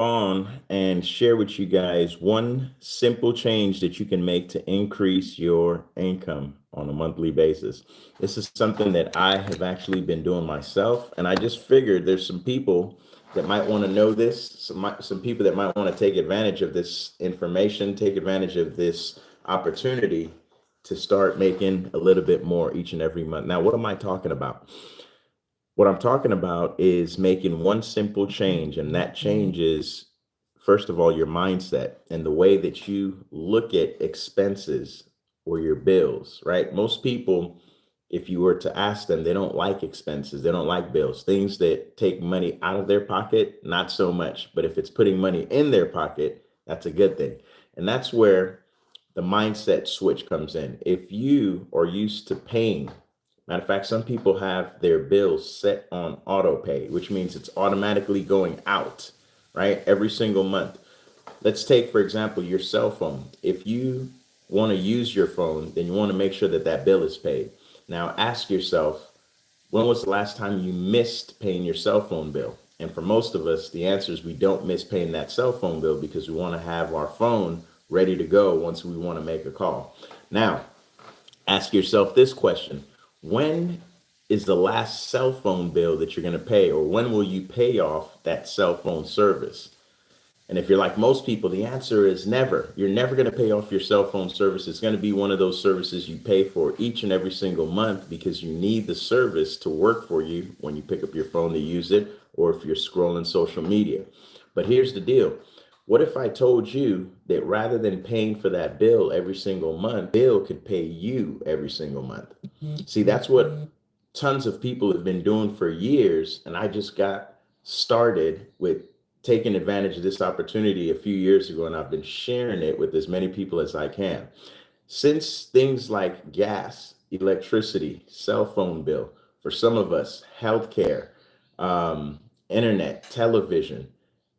On and share with you guys one simple change that you can make to increase your income on a monthly basis. This is something that I have actually been doing myself, and I just figured there's some people that might want to know this, some people that might want to take advantage of this information, take advantage of this opportunity to start making a little bit more each and every month. Now, what am I talking about? What I'm talking about is making one simple change, and that change is, first of all, your mindset and the way that you look at expenses or your bills, right? Most people, if you were to ask them, they don't like expenses, they don't like bills, things that take money out of their pocket, not so much. But if it's putting money in their pocket, that's a good thing. And that's where the mindset switch comes in. If you are used to paying, matter of fact, some people have their bills set on auto pay, which means it's automatically going out, right? Every single month. Let's take, for example, your cell phone. If you want to use your phone, then you want to make sure that that bill is paid. Now, ask yourself, when was the last time you missed paying your cell phone bill? And for most of us, the answer is we don't miss paying that cell phone bill because we want to have our phone ready to go once we want to make a call. Now, ask yourself this question: when is the last cell phone bill that you're going to pay, or when will you pay off that cell phone service? And if you're like most people, the answer is never. You're never going to pay off your cell phone service. It's going to be one of those services you pay for each and every single month because you need the service to work for you when you pick up your phone to use it, or if you're scrolling social media. But here's the deal: what if I told you that rather than paying for that bill every single month, bill could pay you every single month? See, that's what tons of people have been doing for years. And I just got started with taking advantage of this opportunity a few years ago, and I've been sharing it with as many people as I can. Since things like gas, electricity, cell phone bill, for some of us, healthcare, internet, television,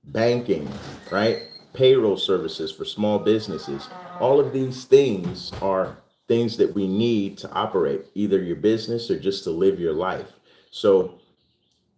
banking, right? Payroll services for small businesses. All of these things are things that we need to operate either your business or just to live your life. So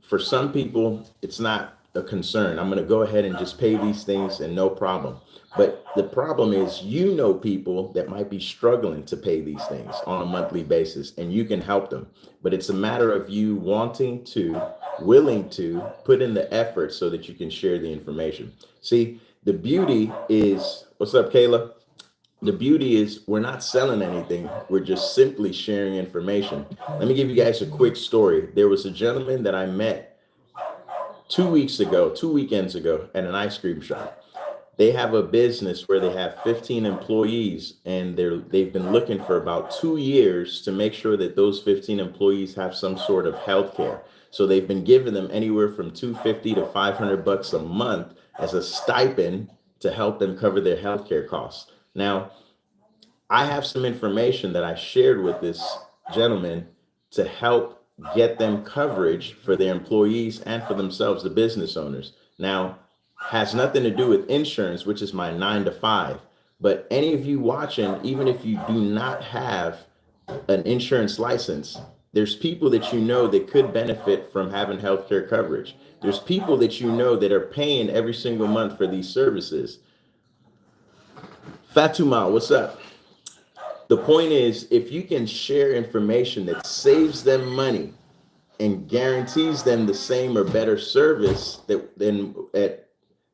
for some people, it's not a concern. I'm going to go ahead and just pay these things and no problem. But the problem is, you know, people that might be struggling to pay these things on a monthly basis, and you can help them. But it's a matter of you wanting to, willing to put in the effort so that you can share the information. See, the beauty is, what's up, Kayla? The beauty is we're not selling anything. We're just simply sharing information. Let me give you guys a quick story. There was a gentleman that I met 2 weeks ago, 2 weekends ago, at an ice cream shop. They have a business where they have 15 employees, and they've been looking for about 2 years to make sure that those 15 employees have some sort of health care. So they've been giving them anywhere from 250 to 500 bucks a month as a stipend to help them cover their health care costs. Now, I have some information that I shared with this gentleman to help get them coverage for their employees and for themselves, the business owners. Now, has nothing to do with insurance, which is my 9 to 5. But any of you watching, even if you do not have an insurance license, there's people that you know that could benefit from having healthcare coverage. There's people that you know that are paying every single month for these services. Fatuma, what's up? The point is, if you can share information that saves them money and guarantees them the same or better service that than at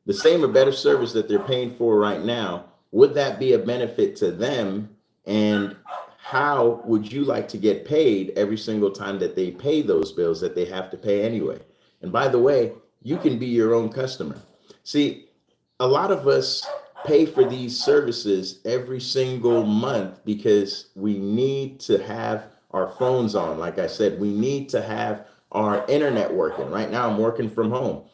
the same or better service that they're paying for right now, would that be a benefit to them? And how would you like to get paid every single time that they pay those bills that they have to pay anyway? And by the way, you can be your own customer. See, a lot of us pay for these services every single month because we need to have our phones on. Like I said, we need to have our internet working. Right now, I'm working from home.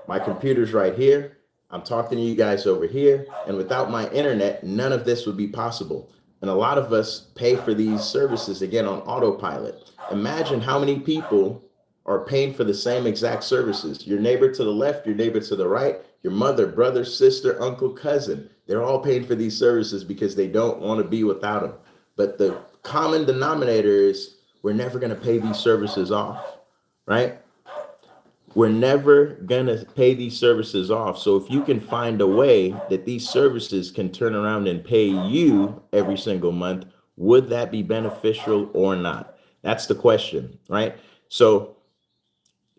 My computer's right here. I'm talking to you guys over here. And without my internet, none of this would be possible. And a lot of us pay for these services again on autopilot. Imagine how many people are paying for the same exact services. Your neighbor to the left, your neighbor to the right, your mother, brother, sister, uncle, cousin. They're all paying for these services because they don't want to be without them. But the common denominator is we're never going to pay these services off, right? we're never gonna pay these services off. So if you can find a way that these services can turn around and pay you every single month, would that be beneficial or not? That's the question, right? So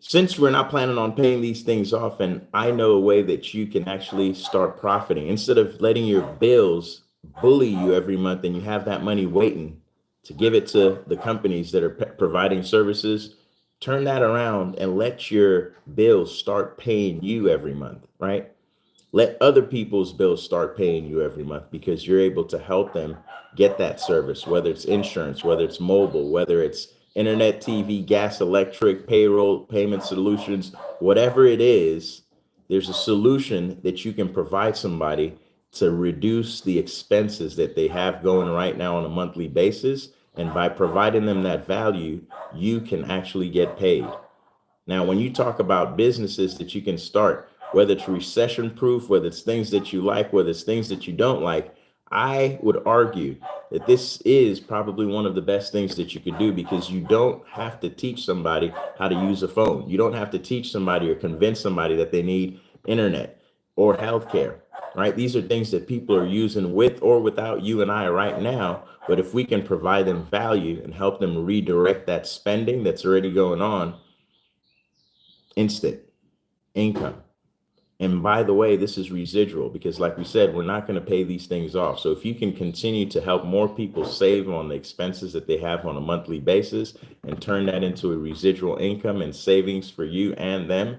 since we're not planning on paying these things off, and I know a way that you can actually start profiting instead of letting your bills bully you every month and you have that money waiting to give it to the companies that are providing services, turn that around and let your bills start paying you every month, right? Let other people's bills start paying you every month because you're able to help them get that service, whether it's insurance, whether it's mobile, whether it's internet, TV, gas, electric, payroll, payment solutions, whatever it is, there's a solution that you can provide somebody to reduce the expenses that they have going right now on a monthly basis. And by providing them that value, you can actually get paid. Now, when you talk about businesses that you can start, whether it's recession proof, whether it's things that you like, whether it's things that you don't like, I would argue that this is probably one of the best things that you could do because you don't have to teach somebody how to use a phone. You don't have to teach somebody or convince somebody that they need internet or healthcare, right? These are things that people are using with or without you and I right now. But if we can provide them value and help them redirect that spending that's already going on, instant income. And by the way, this is residual because, like we said, we're not going to pay these things off. So if you can continue to help more people save on the expenses that they have on a monthly basis and turn that into a residual income and savings for you and them,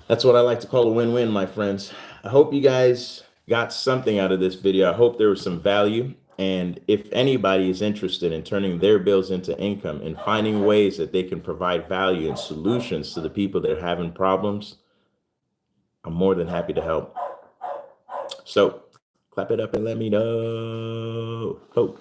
that's what I like to call a win-win, my friends. I hope you guys got something out of this video. I hope there was some value. And if anybody is interested in turning their bills into income and finding ways that they can provide value and solutions to the people that are having problems, I'm more than happy to help. So clap it up and let me know. Oh.